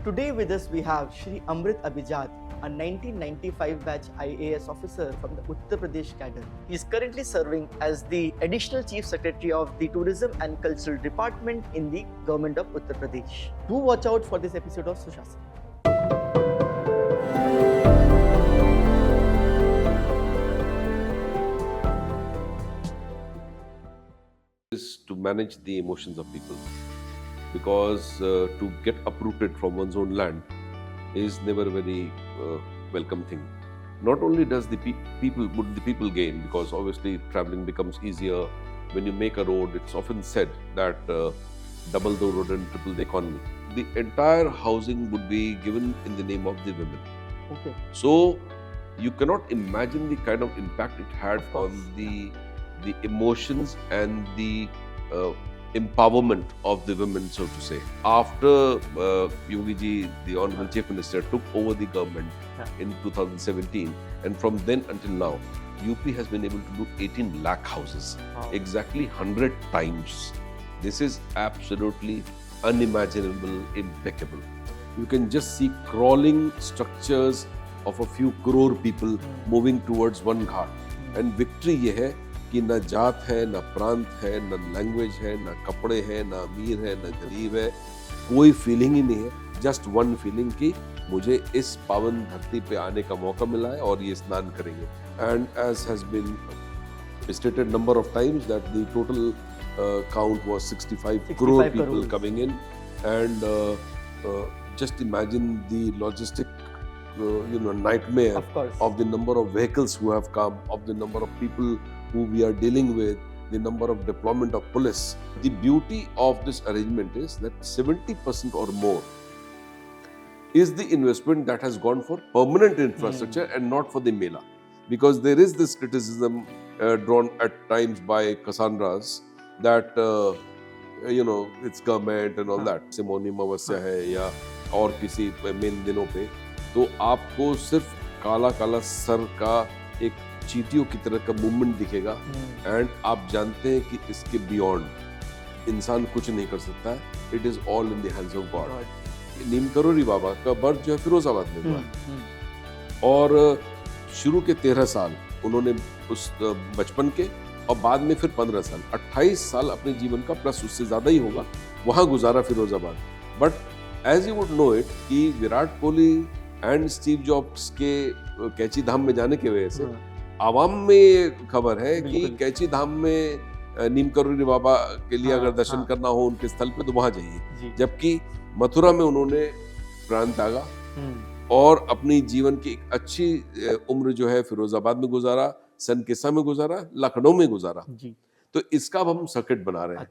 Today with us we have Shri Amrit Abhijat, a 1995 batch IAS officer from the Uttar Pradesh cadre. He is currently serving as the Additional Chief Secretary of the Tourism and Cultural Department in the Government of Uttar Pradesh. Do watch out for this episode of Sushasana. Is to manage the emotions of people, because to get uprooted from one's own land is never a very welcome thing. Not only does the people gain, because obviously traveling becomes easier when you make a road. It's often said that double the road and triple the economy. The entire housing would be given in the name of the women. Okay. So you cannot imagine the kind of impact it had on the emotions and the empowerment of the women, so to say. After Yogi ji, the Honorable Chief Minister, took over the government in 2017, and from then until now, UP has been able to do 18 lakh houses, exactly 100 times. This is absolutely unimaginable, impeccable. You can just see crawling structures of a few crore people moving towards one ghat. And victory ये है कि ना जात है, ना प्रांत है, ना लैंग्वेज है, ना कपड़े हैं, ना अमीर है, ना गरीब है, कोई फीलिंग ही नहीं है. जस्ट वन फीलिंग कि मुझे इस पावन धरती पे आने का मौका मिला है और ये स्नान करेंगे. And as has been stated number of times that the total count was 65 crore people coming in, and just imagine the logistic nightmare of the number of vehicles who have come, of the number of people who we are dealing with, the number of deployment of police. The beauty of this arrangement is that 70% or more is the investment that has gone for permanent infrastructure and not for the mela. Because there is this criticism drawn at times by Cassandras that it's government and all that. Simoni अमावस्या है या और किसी main दिनों पे तो आपको सिर्फ काला काला सर का एक चींटियों की तरह का मूवमेंट दिखेगा, एंड आप जानते हैं कि इसके बियॉन्ड इंसान कुछ नहीं कर सकता है. It is all in the hands of God. Neem Karoli Baba का बर्थ जो है फिरोजाबाद में हुआ है, और शुरू के 13 साल उन्होंने उस बचपन के, और बाद में फिर 15 साल, 28 साल अपने जीवन का, प्लस उससे ज्यादा ही होगा, वहां गुजारा Firozabad. But as you would know it कि Virat Kohli and Steve Jobs के कैची धाम में जाने की वजह से आवाम में ये खबर है कि कैची धाम में नीम करोली बाबा के लिए अगर दर्शन करना हो उनके स्थल पे तो वहां जाइए. जबकि मथुरा में उन्होंने प्राण त्यागा और अपनी जीवन की एक अच्छी उम्र जो है फिरोजाबाद में गुजारा, सनकिसा में गुजारा, लखनऊ में गुजारा. तो इसका अब हम सर्किट बना रहे हैं.